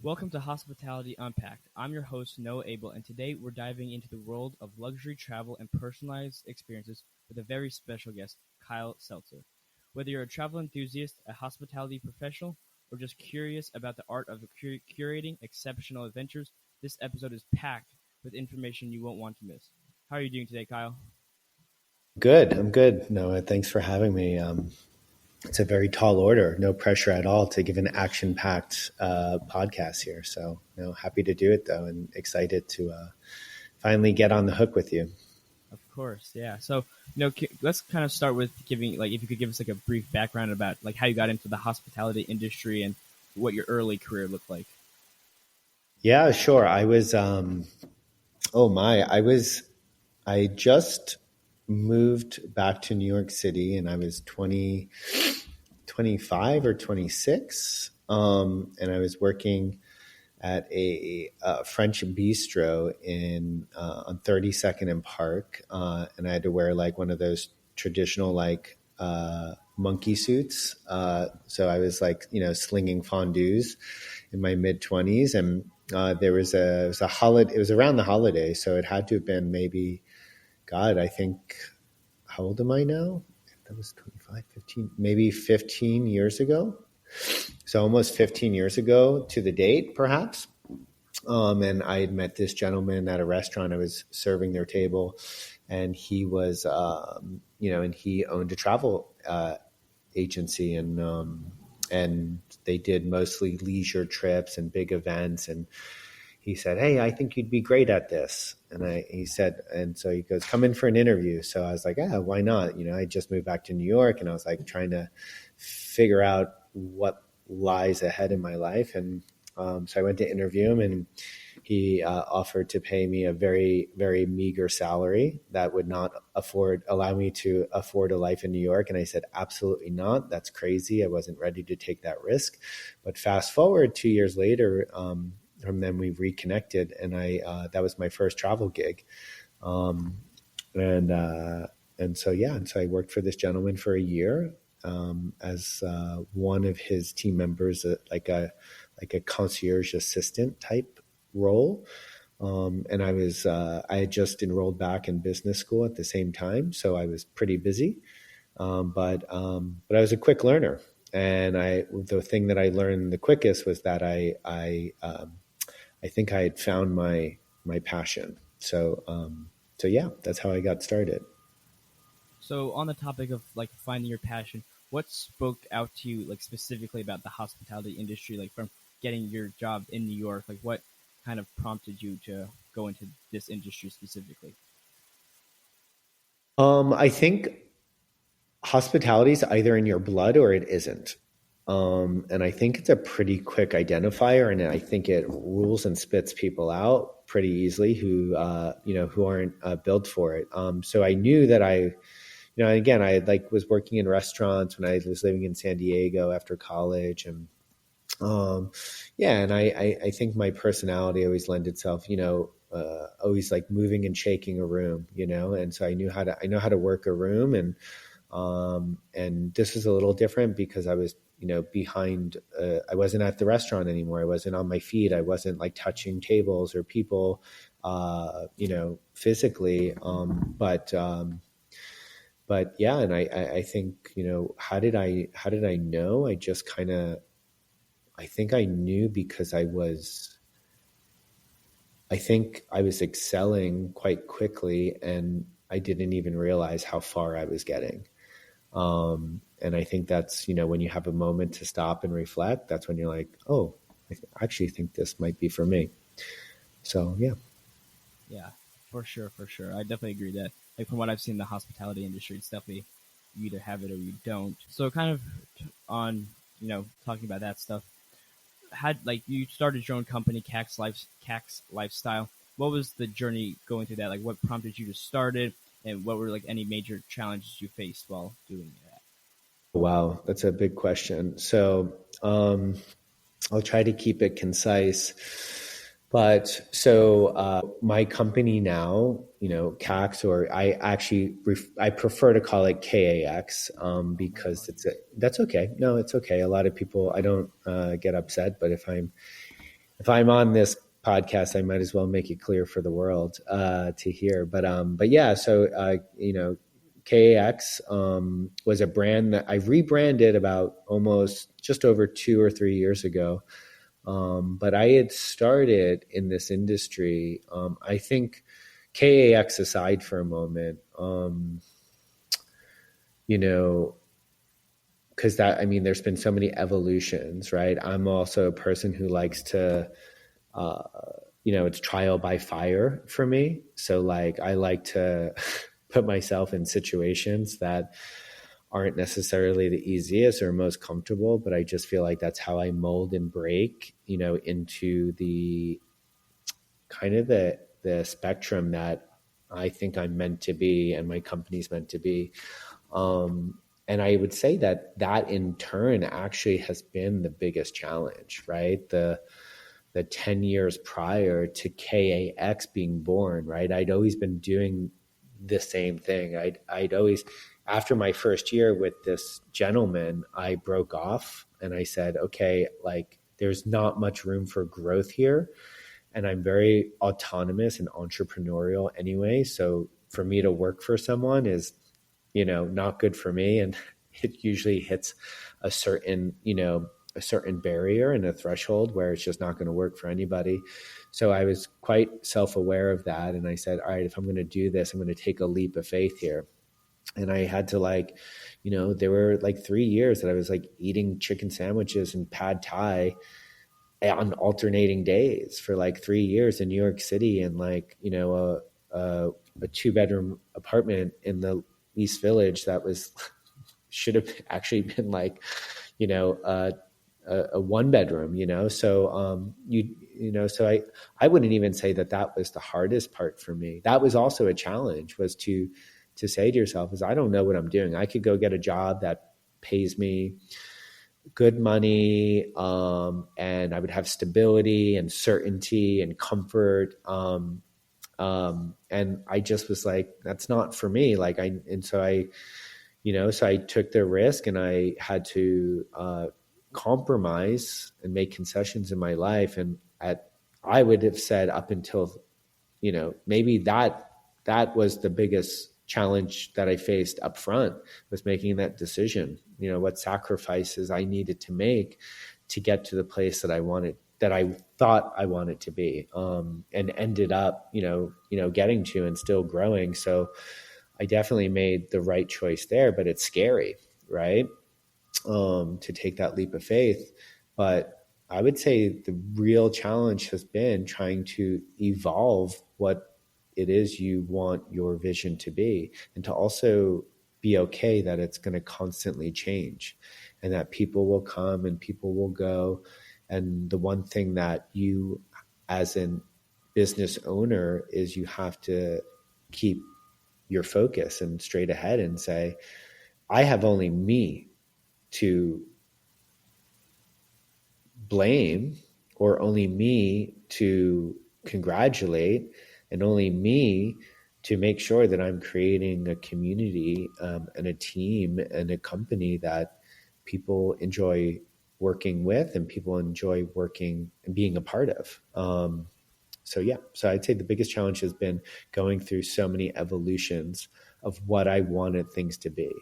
Welcome to Hospitality Unpacked. I'm your host, Noah Abel, and today we're diving into the world of luxury travel and personalized experiences with a very special guest, Kyle Seltzer. Whether you're a travel enthusiast, a hospitality professional, or just curious about the art of curating exceptional adventures, this episode is packed with information you won't want to miss. How are you doing today, Kyle? Good. I'm good, Noah. Thanks for having me. It's a very tall order, no pressure at all to give an action-packed podcast here. So, happy to do it though, and excited to finally get on the hook with you. Of course, yeah. So, let's kind of start with giving, if you could give us a brief background about how you got into the hospitality industry and what your early career looked like. Yeah, sure. I just moved back to New York City and I was 25 or 26. And I was working at a French bistro on 32nd and Park, and I had to wear one of those traditional monkey suits. So I was slinging fondues in my mid 20s, and it was a holiday. It was around the holiday, so it had to have been maybe, God, I think, how old am I now? That was 25, 15, maybe 15 years ago. So almost 15 years ago to the date, perhaps. And I had met this gentleman at a restaurant. I was serving their table, and he was, and he owned a travel agency, and they did mostly leisure trips and big events. And he said, "Hey, I think you'd be great at this." And so he goes, "Come in for an interview." So I was like, "Yeah, why not?" I just moved back to New York, and I was trying to figure out what lies ahead in my life. And so I went to interview him, and he offered to pay me a very, very meager salary that would not allow me to afford a life in New York. And I said, absolutely not. That's crazy. I wasn't ready to take that risk. But fast forward 2 years later, from then we've reconnected, and that was my first travel gig. And so I worked for this gentleman for a year as one of his team members, like a concierge assistant type role. And I had just enrolled back in business school at the same time, so I was pretty busy. But I was a quick learner, and the thing that I learned the quickest was that I think I had found my passion. So yeah, that's how I got started. So on the topic of finding your passion, what spoke out to you specifically about the hospitality industry, from getting your job in New York? What kind of prompted you to go into this industry specifically? I think hospitality is either in your blood or it isn't. And I think it's a pretty quick identifier, and I think it rules and spits people out pretty easily who aren't built for it. So I knew that again, I was working in restaurants when I was living in San Diego after college, and and I think my personality always lent itself, always moving and shaking a room, and so I know how to work a room, and this was a little different because I was behind. I wasn't at the restaurant anymore. I wasn't on my feet. I wasn't touching tables or people, physically. But yeah, and I think, how did I know? I think I knew because I think I was excelling quite quickly, and I didn't even realize how far I was getting. And I think that's, when you have a moment to stop and reflect, that's when you're like, oh, I actually think this might be for me. So, yeah. Yeah, for sure. I definitely agree that, from what I've seen in the hospitality industry, it's definitely you either have it or you don't. So kind of on, talking about that stuff, you started your own company, KAX Lifestyle. What was the journey going through that? What prompted you to start it, and what were any major challenges you faced while doing that? Wow, that's a big question. So I'll try to keep it concise. But my company now, KAX, or I prefer to call it KAX because that's okay. No, it's okay. A lot of people, I don't get upset, but if I'm if I'm on this podcast, I might as well make it clear for the world to hear. But yeah, so KAX was a brand that I rebranded about almost just over 2 or 3 years ago. But I had started in this industry. I think KAX aside for a moment, you know, because that, I mean, there's been so many evolutions, right? I'm also a person who likes to, uh, it's trial by fire for me. So like, I like to put myself in situations that aren't necessarily the easiest or most comfortable, but I just feel like that's how I mold and break, into the kind of the spectrum that I think I'm meant to be and my company's meant to be. And I would say that in turn actually has been the biggest challenge, right? The 10 years prior to KAX being born, right? I'd always been doing the same thing. I'd always, after my first year with this gentleman, I broke off and I said, okay, like there's not much room for growth here. And I'm very autonomous and entrepreneurial anyway. So for me to work for someone is, not good for me. And it usually hits a certain, a certain barrier and a threshold where it's just not going to work for anybody. So I was quite self-aware of that. And I said, all right, if I'm going to do this, I'm going to take a leap of faith here. And I had to there were like 3 years that I was like eating chicken sandwiches and pad thai on alternating days for like 3 years in New York City, and a 2-bedroom apartment in the East Village that was should have actually been like a 1-bedroom. So I wouldn't even say that was the hardest part for me. That was also a challenge, was to say to yourself is I don't know what I'm doing. I could go get a job that pays me good money, and I would have stability and certainty and comfort. And I just was like, that's not for me. So I took the risk, and I had to compromise and make concessions in my life. And I would have said up until, maybe that was the biggest challenge that I faced up front, was making that decision, what sacrifices I needed to make to get to the place that I wanted, that I thought I wanted to be, and ended up, getting to and still growing. So I definitely made the right choice there, but it's scary, right? To take that leap of faith. But I would say the real challenge has been trying to evolve what it is you want your vision to be, and to also be okay that it's going to constantly change, and that people will come and people will go. And the one thing that you, as an business owner, is you have to keep your focus and straight ahead and say, I have only me to blame, or only me to congratulate, and only me to make sure that I'm creating a community, and a team and a company that people enjoy working with and people enjoy working and being a part of. So I'd say the biggest challenge has been going through so many evolutions of what I wanted things to be.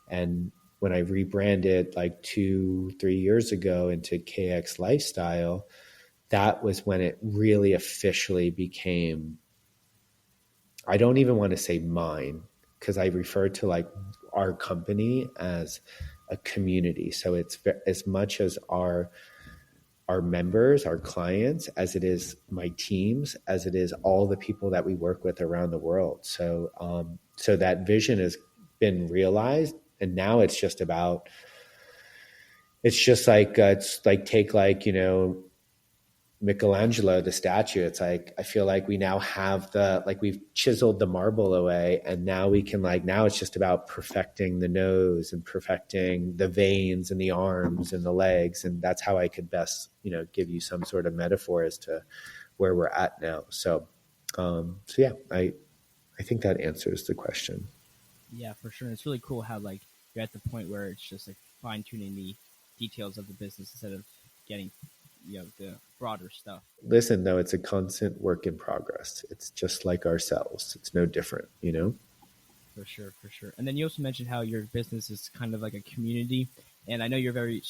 And when I rebranded like 2-3 years ago into KAX Lifestyle, that was when it really officially became, I don't even want to say mine, because I refer to like our company as a community. So it's as much as our members, our clients, as it is my teams, as it is all the people that we work with around the world. So that vision has been realized, and now it's just about, it's like take like, Michelangelo, the statue. It's like, I feel like we now have we've chiseled the marble away, and now we can now it's just about perfecting the nose and perfecting the veins and the arms and the legs. And that's how I could best, give you some sort of metaphor as to where we're at now. So yeah, I think that answers the question. Yeah, for sure. And it's really cool how you're at the point where it's just fine tuning the details of the business instead of getting the broader stuff. Listen, though, it's a constant work in progress. It's just like ourselves. It's no different, you know? For sure, for sure. And then you also mentioned how your business is kind of like a community, and I know you're a very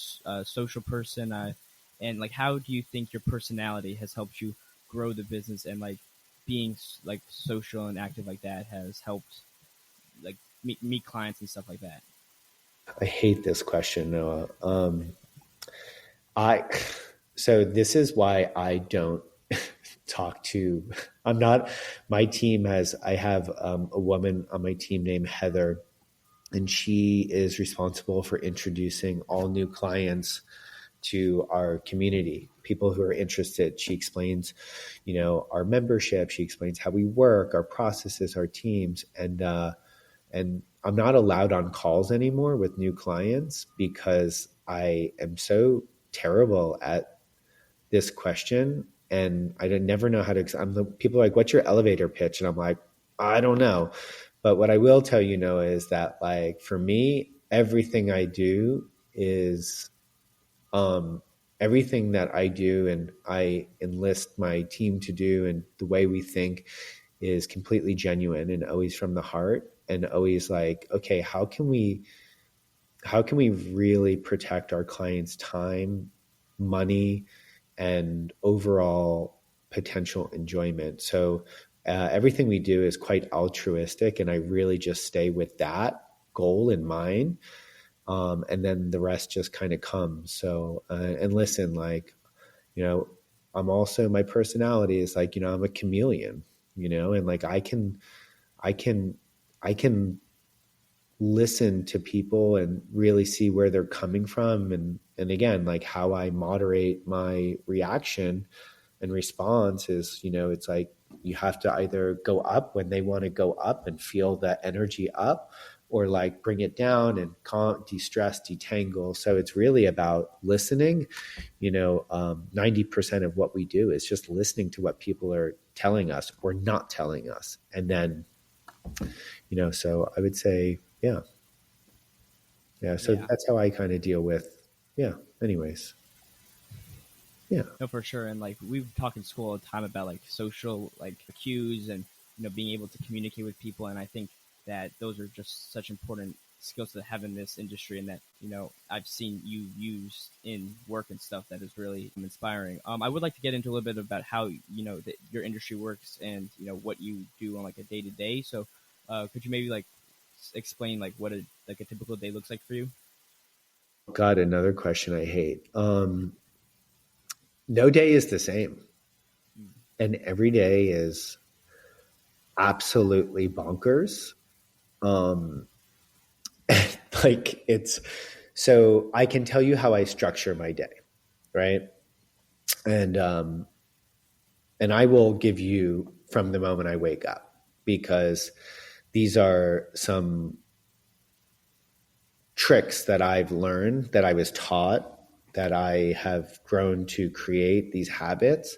social person. And like, how do you think your personality has helped you grow the business, and like being like social and active like that has helped like meet clients and stuff like that? I hate this question, Noah. I so this is why I don't talk to. I'm not. My team has. I have a woman on my team named Heather, and she is responsible for introducing all new clients to our community, people who are interested. She explains, our membership. She explains how we work, our processes, our teams, and I'm not allowed on calls anymore with new clients because I am so terrible at this question, and I never know how to. People are like, "What's your elevator pitch?" And I'm like, "I don't know." But what I will tell you, Noah, is that like for me, everything I do is everything that I do and I enlist my team to do and the way we think is completely genuine and always from the heart and always like, okay, how can we really protect our clients' time, money, and overall potential enjoyment? So everything we do is quite altruistic, and I really just stay with that goal in mind. And then the rest just kind of comes. So, and listen, like, I'm also, my personality is like, I'm a chameleon, and like, I can, I can listen to people and really see where they're coming from. And again, like how I moderate my reaction and response is, it's like, you have to either go up when they want to go up and feel that energy up, or like bring it down and de-stress, detangle. So it's really about listening. 90% of what we do is just listening to what people are telling us or not telling us. And then, so I would say, yeah. So Yeah. that's how I kind of deal with, anyways. Yeah. No, for sure. And like we've talked in school all the time about like social like cues and being able to communicate with people. And I think that those are just such important skills to have in this industry, and that I've seen you use in work and stuff that is really inspiring. I would like to get into a little bit about how your industry works and what you do on like a day to day. So could you maybe like explain like what a typical day looks like for you? God, another question I hate. No day is the same, and every day is absolutely bonkers. Like it's, so I can tell you how I structure my day, right? And I will give you from the moment I wake up, because these are some tricks that I've learned, that I was taught, that I have grown to create these habits.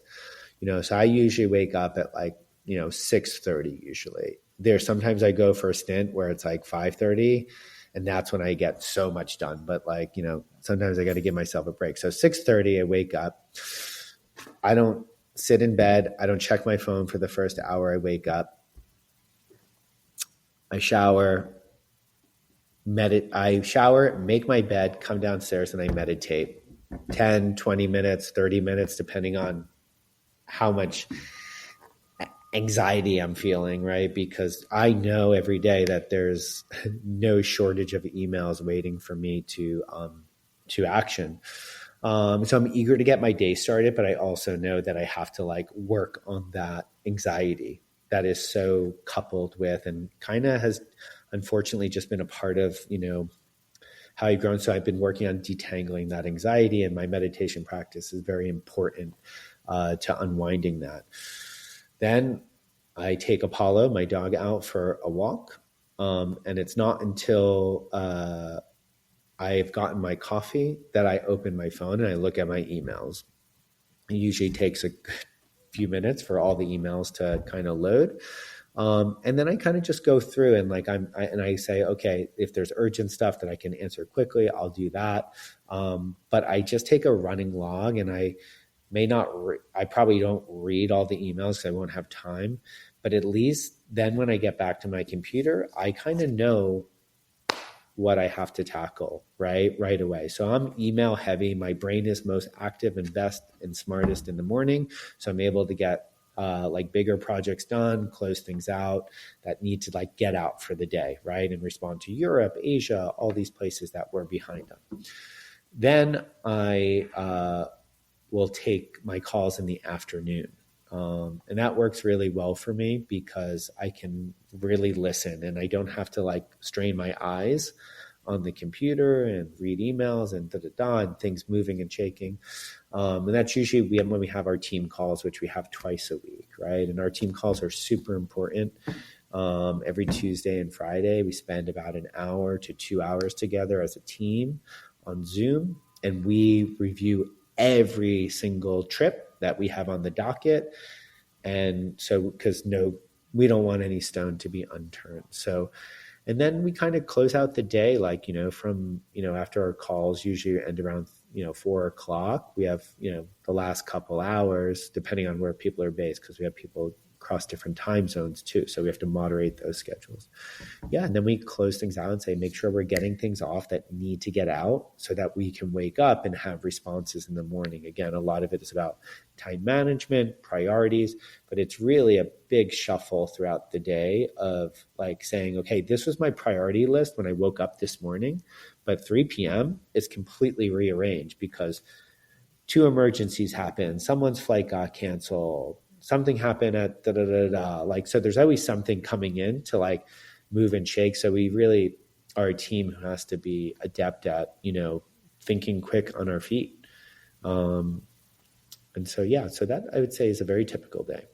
So I usually wake up at like 6:30 usually. There's sometimes I go for a stint where it's like 5:30, and that's when I get so much done. But like sometimes I got to give myself a break. So 6:30 I wake up. I don't sit in bed. I don't check my phone for the first hour. I wake up. I shower. I shower, make my bed, come downstairs, and I meditate 10, 20 minutes, 30 minutes, depending on how much anxiety I'm feeling, right? Because I know every day that there's no shortage of emails waiting for me to action. So I'm eager to get my day started, but I also know that I have to like work on that anxiety that is so coupled with and kind of has unfortunately just been a part of, how I've grown. So I've been working on detangling that anxiety, and my meditation practice is very important to unwinding that. Then I take Apollo, my dog, out for a walk. And it's not until I've gotten my coffee that I open my phone and I look at my emails. It usually takes a few minutes for all the emails to kind of load. And then I kind of just go through and like I say, okay, if there's urgent stuff that I can answer quickly, I'll do that. But I just take a running log and I probably don't read all the emails because I won't have time, but at least then when I get back to my computer, I kind of know what I have to tackle right away. So I'm email heavy. My brain is most active and best and smartest in the morning. So I'm able to get like bigger projects done, close things out that need to like get out for the day, right? And respond to Europe, Asia, all these places that we're behind on. Then I will take my calls in the afternoon. And that works really well for me because I can really listen and I don't have to like strain my eyes on the computer and read emails and and things moving and shaking. And that's usually when we have our team calls, which we have twice a week, right? And our team calls are super important. Every Tuesday and Friday, we spend about an hour to 2 hours together as a team on Zoom, and we review every single trip that we have on the docket. And so, because we don't want any stone to be unturned. So, and then we kind of close out the day, like, from, after our calls usually end around, 4 o'clock, we have, the last couple hours, depending on where people are based, because we have people across different time zones too. So we have to moderate those schedules. Yeah. And then we close things out and say, make sure we're getting things off that need to get out so that we can wake up and have responses in the morning. Again, a lot of it is about time management, priorities, but it's really a big shuffle throughout the day of like saying, okay, this was my priority list when I woke up this morning, but 3 p.m. is completely rearranged because 2 emergencies happened. Someone's flight got canceled. Something happened at like, so there's always something coming in to like move and shake. So we really are a team who has to be adept at, thinking quick on our feet. And so, yeah, so that I would say is a very typical day.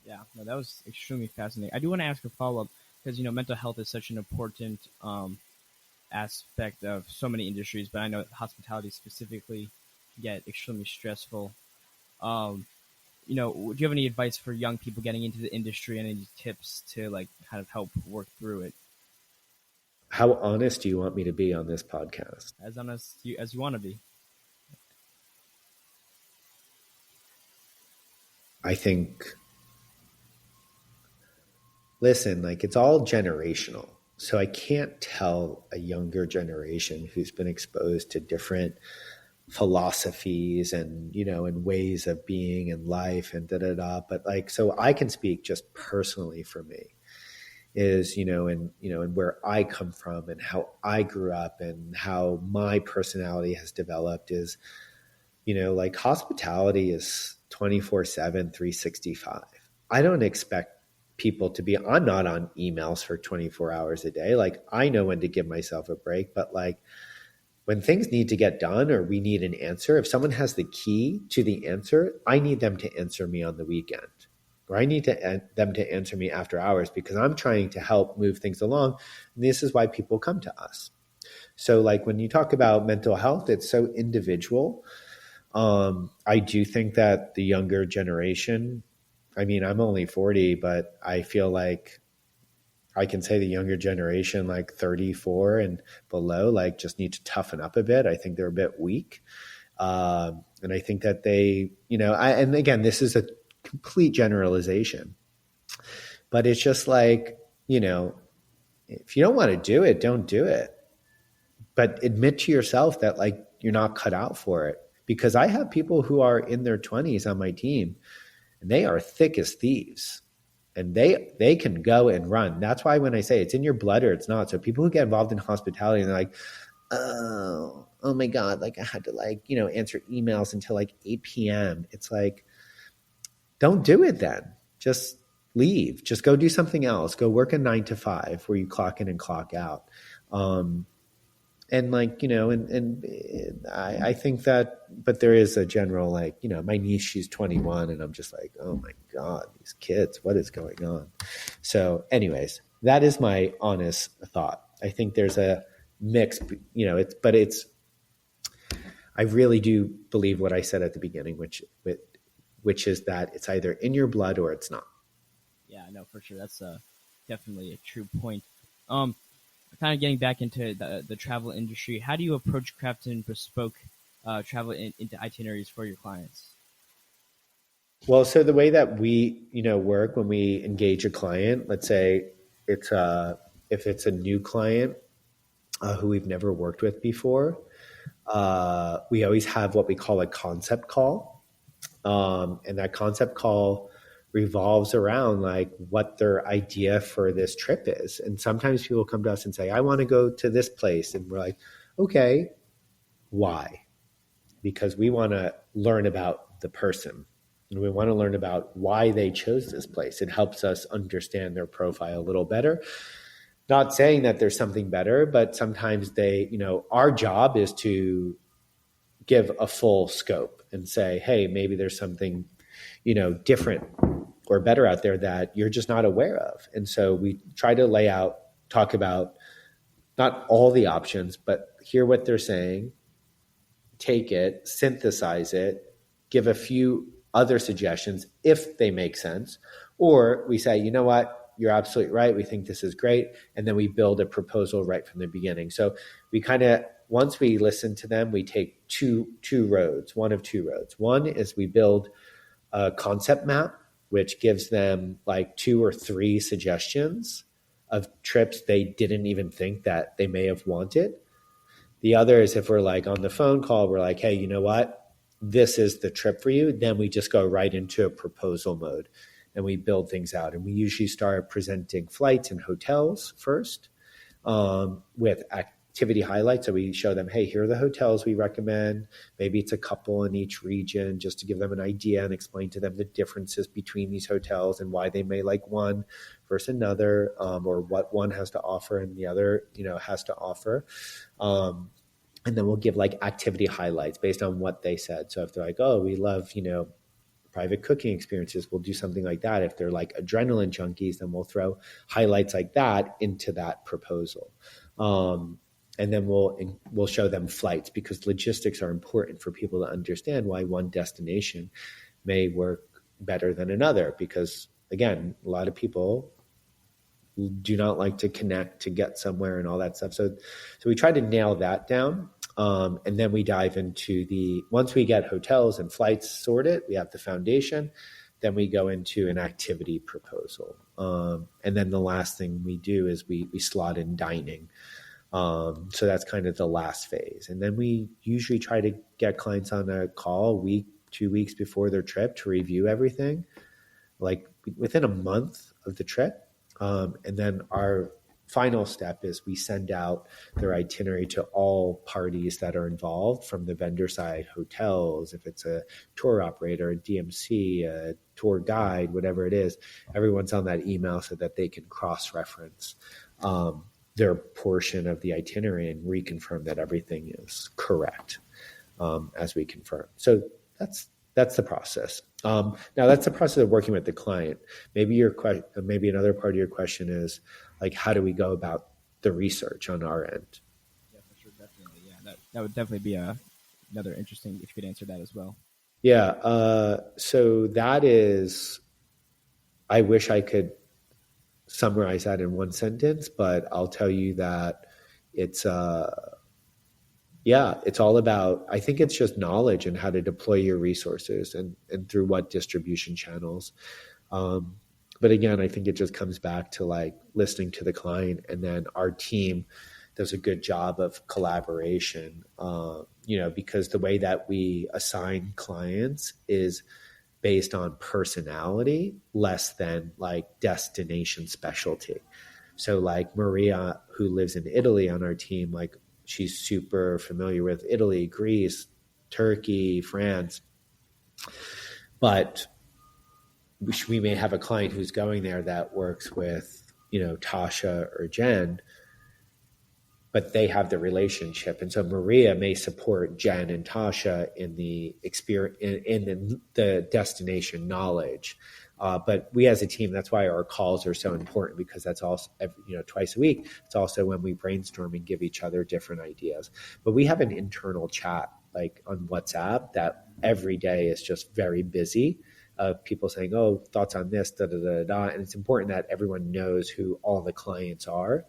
Yeah, no, that was extremely fascinating. I do want to ask a follow up because mental health is such an important aspect of so many industries, but I know hospitality specifically can get extremely stressful. Um, do you have any advice for young people getting into the industry and any tips to like kind of help work through it? How honest do you want me to be on this podcast? As honest as you want to be. I think, listen, like it's all generational. So I can't tell a younger generation who's been exposed to different philosophies and and ways of being in life and but like, so I can speak just personally for me is and where I come from and how I grew up and how my personality has developed is like hospitality is 24/7 365. I don't expect people to be, I'm not on emails for 24 hours a day. Like I know when to give myself a break, but like when things need to get done or we need an answer, if someone has the key to the answer, I need them to answer me on the weekend, or I need them to answer me after hours because I'm trying to help move things along. And this is why people come to us. So like when you talk about mental health, it's so individual. I do think that the younger generation, I mean, I'm only 40, but I feel like I can say the younger generation, like 34 and below, like just need to toughen up a bit. I think they're a bit weak. And I think that they, and again, this is a complete generalization, but it's just like, if you don't want to do it, don't do it. But admit to yourself that like you're not cut out for it. Because I have people who are in their 20s on my team and they are thick as thieves. And they can go and run. That's why when I say it's in your blood or it's not. So people who get involved in hospitality and they're like, oh my God, like I had to like, answer emails until like 8 p.m. It's like, don't do it then. Just leave. Just go do something else. Go work a 9 to 5 where you clock in and clock out. And like, and I think that, but there is a general, like, my niece, she's 21 and I'm just like, oh my God, these kids, what is going on? So anyways, that is my honest thought. I think there's a mix, I really do believe what I said at the beginning, which is that it's either in your blood or it's not. Yeah, no, for sure. That's definitely a true point. Kind of getting back into the travel industry, how do you approach crafting bespoke travel into itineraries for your clients? Well, so the way that we, work when we engage a client, let's say it's if it's a new client who we've never worked with before, we always have what we call a concept call. And that concept call revolves around like what their idea for this trip is. And sometimes people come to us and say, I want to go to this place. And we're like, okay, why? Because we want to learn about the person and we want to learn about why they chose this place. It helps us understand their profile a little better. Not saying that there's something better, but sometimes our job is to give a full scope and say, hey, maybe there's something, different or better out there that you're just not aware of. And so we try to talk about not all the options, but hear what they're saying, take it, synthesize it, give a few other suggestions if they make sense. Or we say, you know what, you're absolutely right. We think this is great. And then we build a proposal right from the beginning. So we once we listen to them, we take one of two roads. One is we build a concept map, which gives them like 2 or 3 suggestions of trips they didn't even think that they may have wanted. The other is if we're like on the phone call, we're like, hey, you know what? This is the trip for you. Then we just go right into a proposal mode and we build things out. And we usually start presenting flights and hotels first with activity highlights. So we show them, hey, here are the hotels we recommend. Maybe it's a couple in each region just to give them an idea and explain to them the differences between these hotels and why they may like one versus another, or what one has to offer and the other, has to offer. And then we'll give like activity highlights based on what they said. So if they're like, oh, we love, private cooking experiences, we'll do something like that. If they're like adrenaline junkies, then we'll throw highlights like that into that proposal. And then we'll show them flights because logistics are important for people to understand why one destination may work better than another. Because again, a lot of people do not like to connect to get somewhere and all that stuff. So we try to nail that down. And then we dive into once we get hotels and flights sorted, we have the foundation, then we go into an activity proposal. And then the last thing we do is we slot in dining. So that's kind of the last phase. And then we usually try to get clients on a call a week, 2 weeks before their trip to review everything, like within a month of the trip. And then our final step is we send out their itinerary to all parties that are involved from the vendor side, hotels, if it's a tour operator, a DMC, a tour guide, whatever it is, everyone's on that email so that they can cross-reference their portion of the itinerary and reconfirm that everything is correct as we confirm. So that's the process. Now that's the process of working with the client. Maybe maybe another part of your question is like, how do we go about the research on our end? Yeah, for sure, definitely. Yeah, that would definitely be another interesting if you could answer that as well. Yeah. So that is, I wish I could summarize that in one sentence, but I'll tell you that it's it's all about, I think it's just knowledge and how to deploy your resources and through what distribution channels. But again, I think it just comes back to like listening to the client, and then our team does a good job of collaboration, because the way that we assign clients is based on personality less than like destination specialty. So like Maria, who lives in Italy on our team, like she's super familiar with Italy, Greece, Turkey, France. But we may have a client who's going there that works with, Tasha or Jen, but they have the relationship. And so Maria may support Jen and Tasha in the experience, in the destination knowledge. But we as a team, that's why our calls are so important, because that's also, twice a week. It's also when we brainstorm and give each other different ideas. But we have an internal chat like on WhatsApp that every day is just very busy of people saying, oh, thoughts on this, da, da, da, da. And it's important that everyone knows who all the clients are,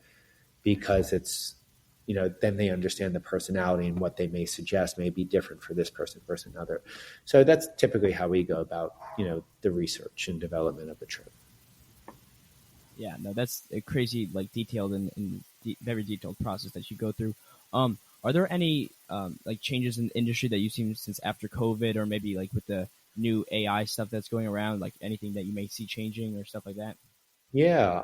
because it's then they understand the personality, and what they may suggest may be different for this person versus another. So that's typically how we go about, the research and development of the trip. Yeah, no, that's a crazy, like, detailed and very detailed process that you go through. Are there any like changes in the industry that you've seen since after COVID, or maybe like with the new AI stuff that's going around, like anything that you may see changing or stuff like that? Yeah.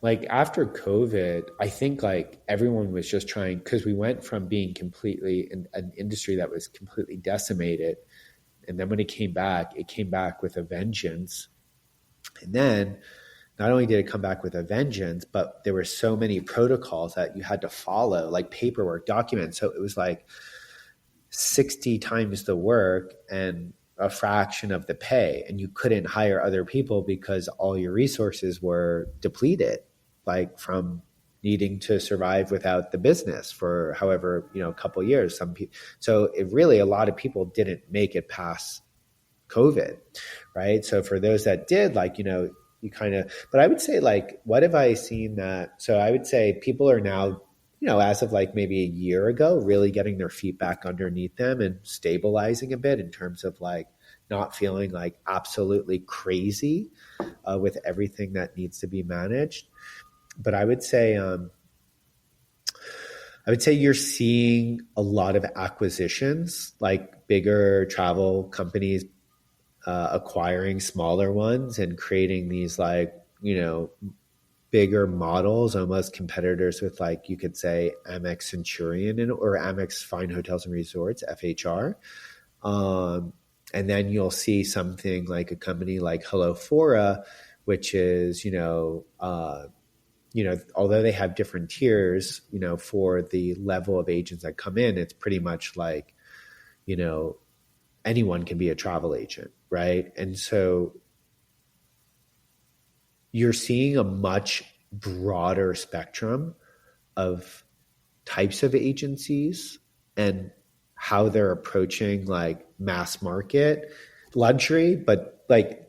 Like after COVID, I think like everyone was just trying, because we went from being completely in an industry that was completely decimated. And then when it came back with a vengeance. And then not only did it come back with a vengeance, but there were so many protocols that you had to follow, like paperwork, documents. So it was like 60 times the work and a fraction of the pay. And you couldn't hire other people because all your resources were depleted, like from needing to survive without the business for however, a couple of years. So it really, a lot of people didn't make it past COVID, right? So for those that did, like, you kind of, but I would say, like, what have I seen that? So I would say people are now, as of like maybe a year ago, really getting their feet back underneath them and stabilizing a bit in terms of like not feeling like absolutely crazy with everything that needs to be managed. But I would say you're seeing a lot of acquisitions, like bigger travel companies acquiring smaller ones and creating these like, bigger models, almost competitors with, like, you could say Amex Centurion or Amex Fine Hotels and Resorts, FHR. And then you'll see something like a company like Hello Fora, which is, although they have different tiers, for the level of agents that come in, it's pretty much like, anyone can be a travel agent, right? And so you're seeing a much broader spectrum of types of agencies and how they're approaching like mass market luxury, but like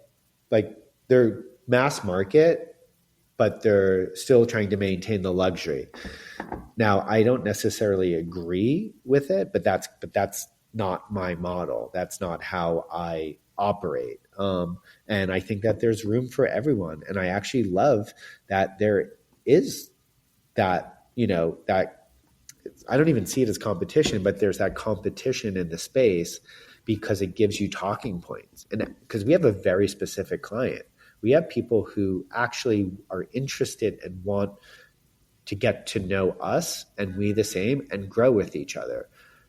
they're mass market, but they're still trying to maintain the luxury. Now, I don't necessarily agree with it, but that's not my model. That's not how I operate. And I think that there's room for everyone. And I actually love that there is that, that I don't even see it as competition, but there's that competition in the space because it gives you talking points. And because we have a very specific client, we have people who actually are interested and want to get to know us, and we the same, and grow with each other.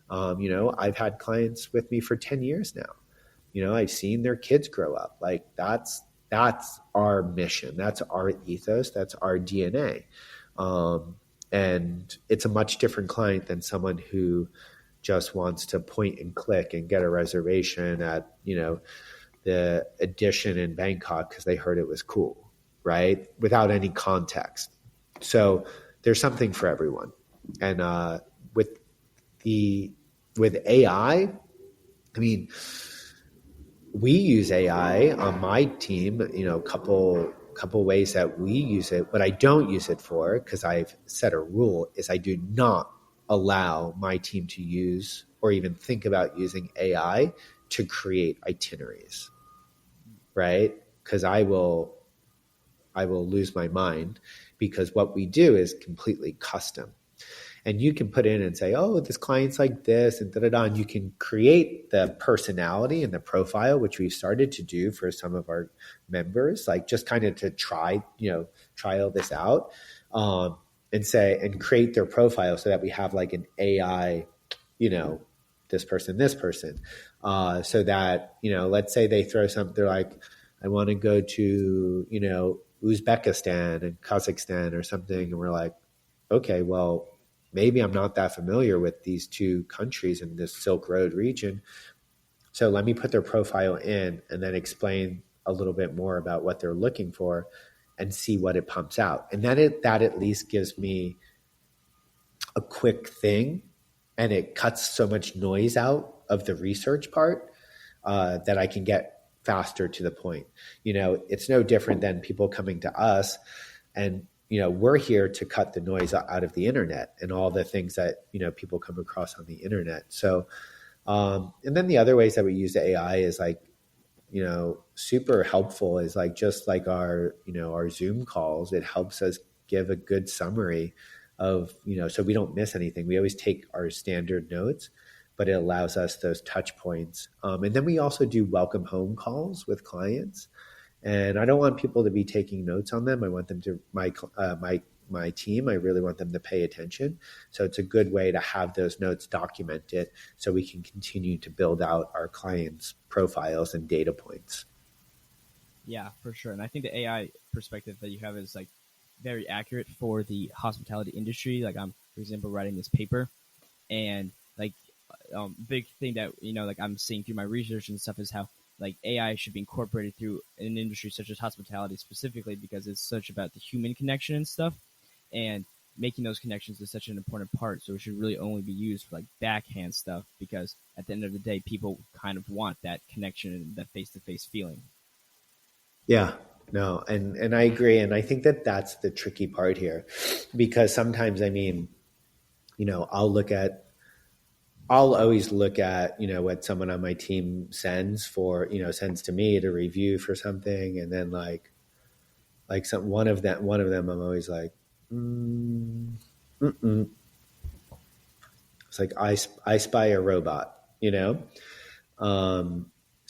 I've had clients with me for 10 years now. I've seen their kids grow up. Like that's our mission. That's our ethos. That's our DNA. And it's a much different client than someone who just wants to point and click and get a reservation at, the Edition in Bangkok because they heard it was cool, right? Without any context. So there's something for everyone. And with AI, I mean, we use AI on my team, a couple ways that we use it. What I don't use it for, because I've set a rule, is I do not allow my team to use or even think about using AI to create itineraries, right? Because I will lose my mind, because what we do is completely custom. And you can put in and say, oh, this client's like this, and da-da-da. And you can create the personality and the profile, which we've started to do for some of our members, like just kind of to trial this out, and create their profile so that we have like an AI, this person, so that, let's say they throw something, they're like, I want to go to, Uzbekistan and Kazakhstan or something. And we're like, okay, well, maybe I'm not that familiar with these two countries in this Silk Road region. So let me put their profile in and then explain a little bit more about what they're looking for and see what it pumps out. And that at least gives me a quick thing, and it cuts so much noise out of the research part that I can get faster to the point. It's no different than people coming to us and we're here to cut the noise out of the internet and all the things that, people come across on the internet. So, and then the other ways that we use the AI is like, super helpful is like, just like our Zoom calls, it helps us give a good summary of, so we don't miss anything. We always take our standard notes, but it allows us those touch points. And then we also do welcome home calls with clients. And I don't want people to be taking notes on them. I want them to, my team, I really want them to pay attention. So it's a good way to have those notes documented so we can continue to build out our clients' profiles and data points. Yeah, for sure. And I think the AI perspective that you have is like very accurate for the hospitality industry. Like I'm, for example, writing this paper, and like big thing that like I'm seeing through my research and stuff is how like AI should be incorporated through an industry such as hospitality specifically, because it's such about the human connection and stuff, and making those connections is such an important part. So it should really only be used for like backhand stuff, because at the end of the day, people kind of want that connection and that face-to-face feeling. Yeah, no, and I agree, and I think that that's the tricky part here, because sometimes, I mean, I'll always look at, what someone on my team sends to me to review for something, and then one of them, I'm always like, mm-mm. It's like I spy a robot,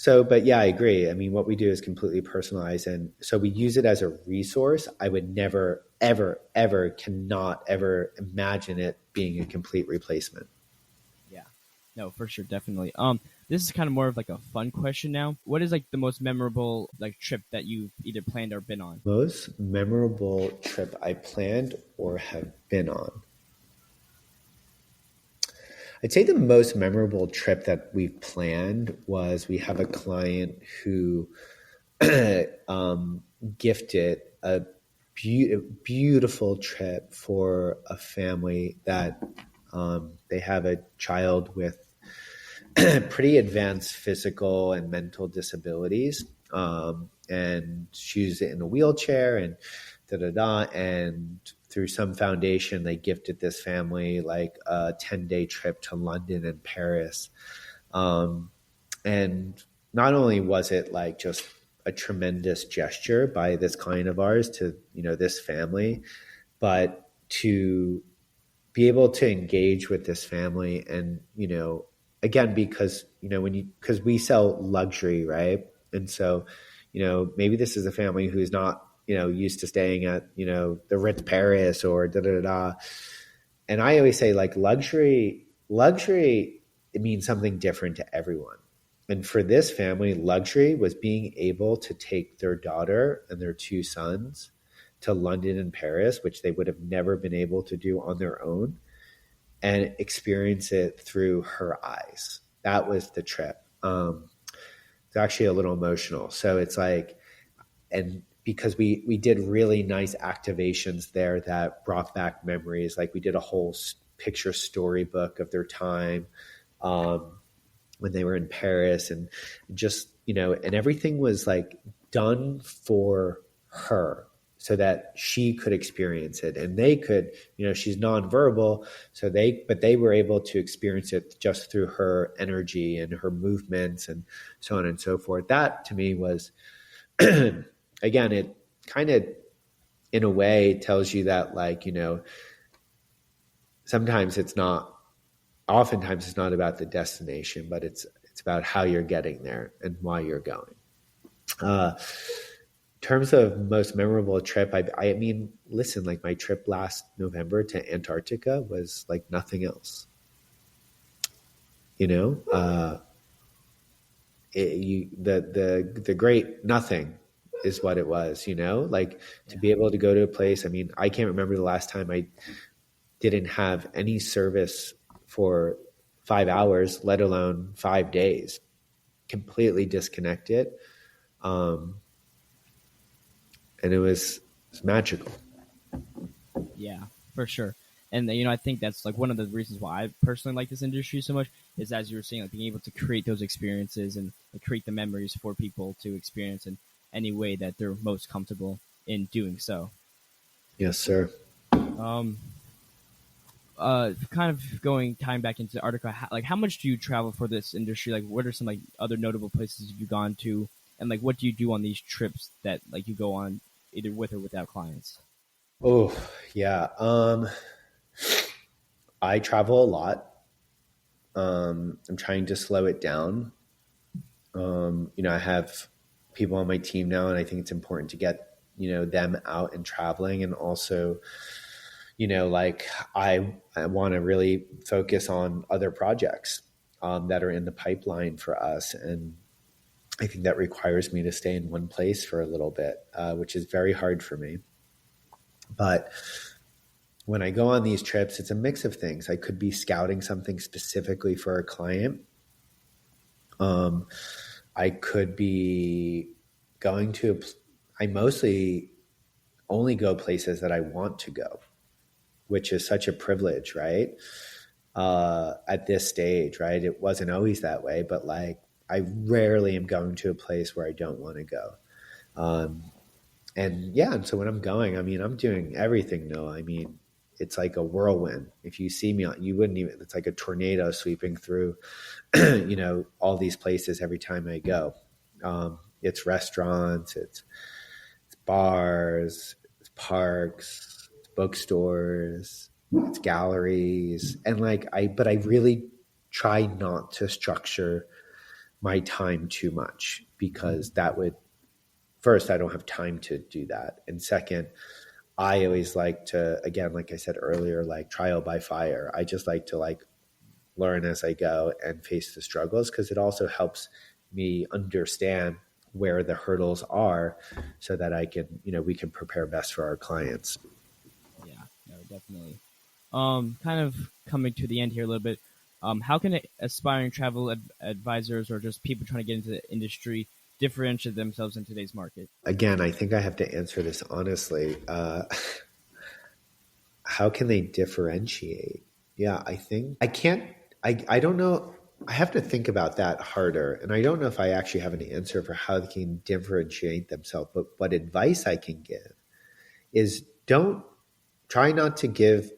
But yeah, I agree. I mean, what we do is completely personalized. And so we use it as a resource. I would never, ever, ever, cannot ever imagine it being a complete replacement. Yeah, no, for sure, definitely. This is kind of more of like a fun question now. What is like the most memorable like trip that you've either planned or been on? Most memorable trip I planned or have been on. I'd say the most memorable trip that we've planned was, we have a client who gifted a beautiful trip for a family that they have a child with pretty advanced physical and mental disabilities. And she's in a wheelchair and and through some foundation, they gifted this family like a 10-day trip to London and Paris. And not only was it like just a tremendous gesture by this client of ours to, this family, but to be able to engage with this family and, again, because we sell luxury, right? And so, maybe this is a family who's not, used to staying at, the Ritz Paris or da da da. And I always say, like, luxury, it means something different to everyone. And for this family, luxury was being able to take their daughter and their two sons to London and Paris, which they would have never been able to do on their own, and experience it through her eyes. That was the trip. It's actually a little emotional. So it's like, and because we did really nice activations there that brought back memories. Like we did a whole picture storybook of their time when they were in Paris, and just, and everything was like done for her so that she could experience it, and they could, she's nonverbal. So they were able to experience it just through her energy and her movements and so on and so forth. That to me was, again, it kind of in a way tells you that, like, oftentimes it's not about the destination, but it's about how you're getting there and why you're going. In terms of most memorable trip, I mean, listen, like my trip last November to Antarctica was like nothing else. The great nothing is what it was, like to be able to go to a place. I mean, I can't remember the last time I didn't have any service for 5 hours, let alone 5 days, completely disconnected. And it was magical. Yeah, for sure. And I think that's like one of the reasons why I personally like this industry so much is, as you were saying, like being able to create those experiences and like, create the memories for people to experience in any way that they're most comfortable in doing so. Yes, sir. Um, kind of going time back into the article, like how much do you travel for this industry? Like, what are some like other notable places you've gone to, and like what do you do on these trips that like you go on either with or without clients? Oh, yeah. I travel a lot. I'm trying to slow it down. I have people on my team now, and I think it's important to get, them out and traveling. And also, like I want to really focus on other projects that are in the pipeline for us. And I think that requires me to stay in one place for a little bit, which is very hard for me. But when I go on these trips, it's a mix of things. I could be scouting something specifically for a client. Um, I could be going to, I mostly only go places that I want to go, which is such a privilege, right? At this stage, right? It wasn't always that way, but like I rarely am going to a place where I don't want to go. Um, and yeah, and so when I'm going, I mean, I'm doing everything. No, I mean, it's like a whirlwind. If you see me, you wouldn't even. It's like a tornado sweeping through, all these places every time I go. It's restaurants, it's bars, it's parks, it's bookstores, it's galleries, and but I really try not to structure my time too much because that would first, I don't have time to do that. And second, I always like to, again, like I said earlier, like trial by fire. I just like to like learn as I go and face the struggles because it also helps me understand where the hurdles are so that I can, we can prepare best for our clients. Yeah, no, definitely. Kind of coming to the end here a little bit. How can aspiring travel advisors or just people trying to get into the industry differentiate themselves in today's market? Again, I think I have to answer this honestly. How can they differentiate? Yeah, I think I can't, I don't know. I have to think about that harder. And I don't know if I actually have an answer for how they can differentiate themselves. But what advice I can give is don't try not to give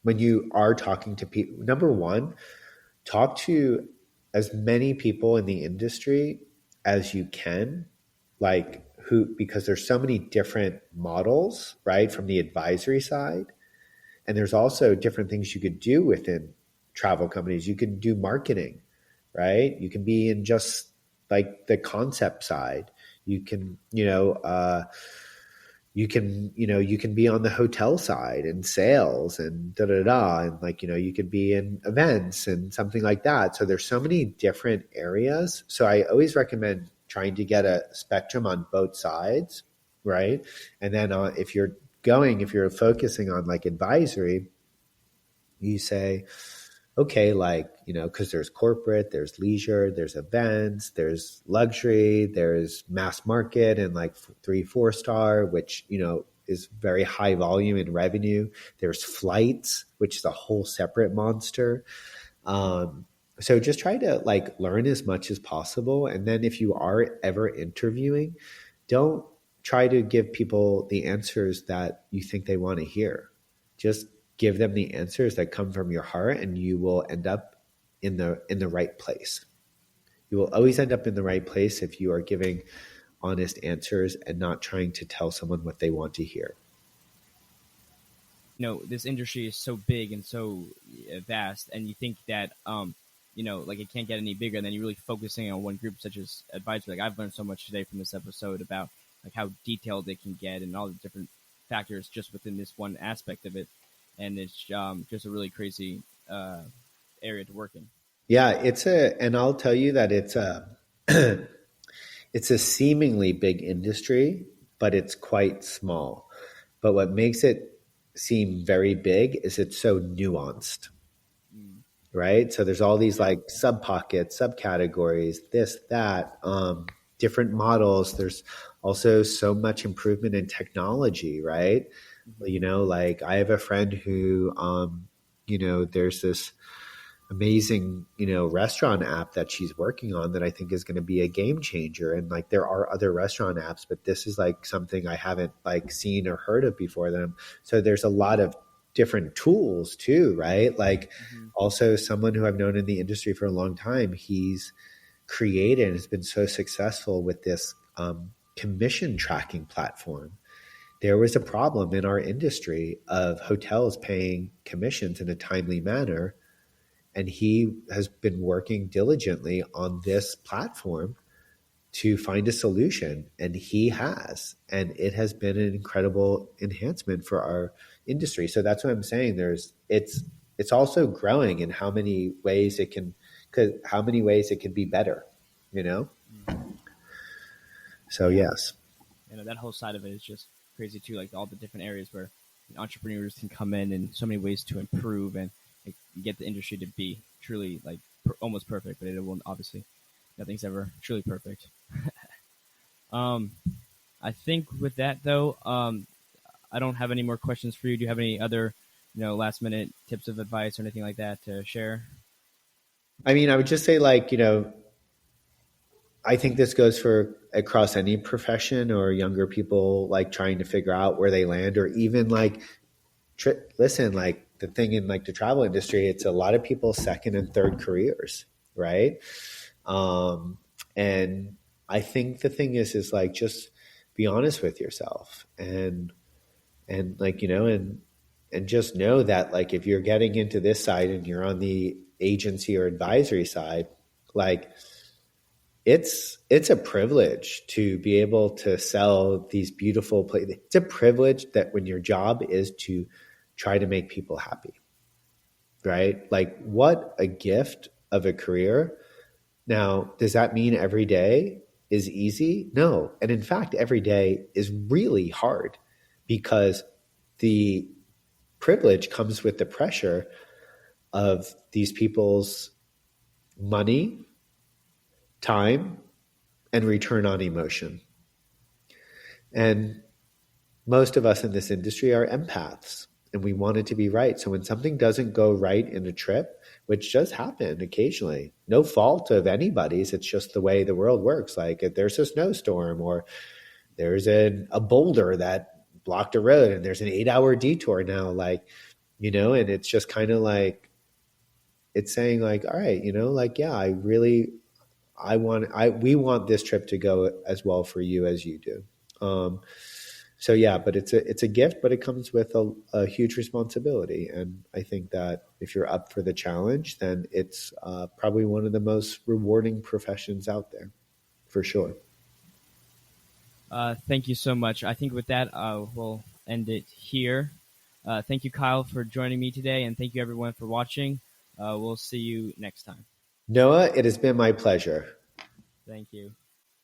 when you are talking to people. Number one, talk to as many people in the industry as you can, like who, because there's so many different models, right? From the advisory side. And there's also different things you could do within travel companies. You can do marketing, right? You can be in just like the concept side. You can, you can be on the hotel side and sales and da da da. And like, you could be in events and something like that. So there's so many different areas. So I always recommend trying to get a spectrum on both sides, right? And then if you're focusing on like advisory, you say, okay, like, because there's corporate, there's leisure, there's events, there's luxury, there's mass market and like 3, 4 star, which, is very high volume in revenue. There's flights, which is a whole separate monster. So just try to like learn as much as possible. And then if you are ever interviewing, don't try to give people the answers that you think they want to hear. Just give them the answers that come from your heart and you will end up in the right place. You will always end up in the right place if you are giving honest answers and not trying to tell someone what they want to hear. This industry is so big and so vast, and you think that like it can't get any bigger, and then you're really focusing on one group, such as advisory. Like I've learned so much today from this episode about like how detailed it can get and all the different factors just within this one aspect of it, and it's just a really crazy area to work in. Yeah, and I'll tell you that it's a seemingly big industry, but it's quite small. But what makes it seem very big is it's so nuanced, Mm. right? So there's all these like sub pockets, subcategories, this, that, different models. There's also so much improvement in technology, right? Mm-hmm. Like I have a friend who, there's this amazing, restaurant app that she's working on that I think is going to be a game changer. And like, there are other restaurant apps, but this is like something I haven't like seen or heard of before them. So there's a lot of different tools too, right? Like Mm-hmm. also someone who I've known in the industry for a long time, he's created and has been so successful with this commission tracking platform. There was a problem in our industry of hotels paying commissions in a timely manner, and he has been working diligently on this platform to find a solution, and he has, and it has been an incredible enhancement for our industry. So that's what I'm saying. It's also growing in how many ways it can, because how many ways it can be better, you know. So Yeah, yes. that whole side of it is just crazy too. Like all the different areas where entrepreneurs can come in and so many ways to improve and like, get the industry to be truly like almost perfect. But it will obviously nothing's ever truly perfect. um, I think with that though, I don't have any more questions for you. Do you have any other, last minute tips of advice or anything like that to share? I mean, I would just say, like, I think this goes for across any profession or younger people like trying to figure out where they land, or even like listen, like the thing in like the travel industry, it's a lot of people's second and third careers, right? Um, and I think the thing is like just be honest with yourself, and like and just know that like if you're getting into this side and you're on the agency or advisory side, like it's a privilege to be able to sell these beautiful places. It's a privilege that when your job is to try to make people happy, right? Like what a gift of a career. Now, does that mean every day is easy? No. And in fact, every day is really hard because the privilege comes with the pressure of these people's money, time, and return on emotion. And most of us in this industry are empaths and we want it to be right. So when something doesn't go right in a trip, which does happen occasionally, no fault of anybody's, it's just the way the world works. Like if there's a snowstorm or there's a boulder that blocked a road and there's an 8-hour detour now, like, and it's just kind of like, it's saying like, all right, like, yeah, we want this trip to go as well for you as you do. So yeah, but it's a gift, but it comes with a huge responsibility. And I think that if you're up for the challenge, then it's probably one of the most rewarding professions out there, for sure. Thank you so much. I think with that, we'll end it here. Thank you, Kyle, for joining me today, and thank you, everyone, for watching. We'll see you next time. Noah, it has been my pleasure. Thank you.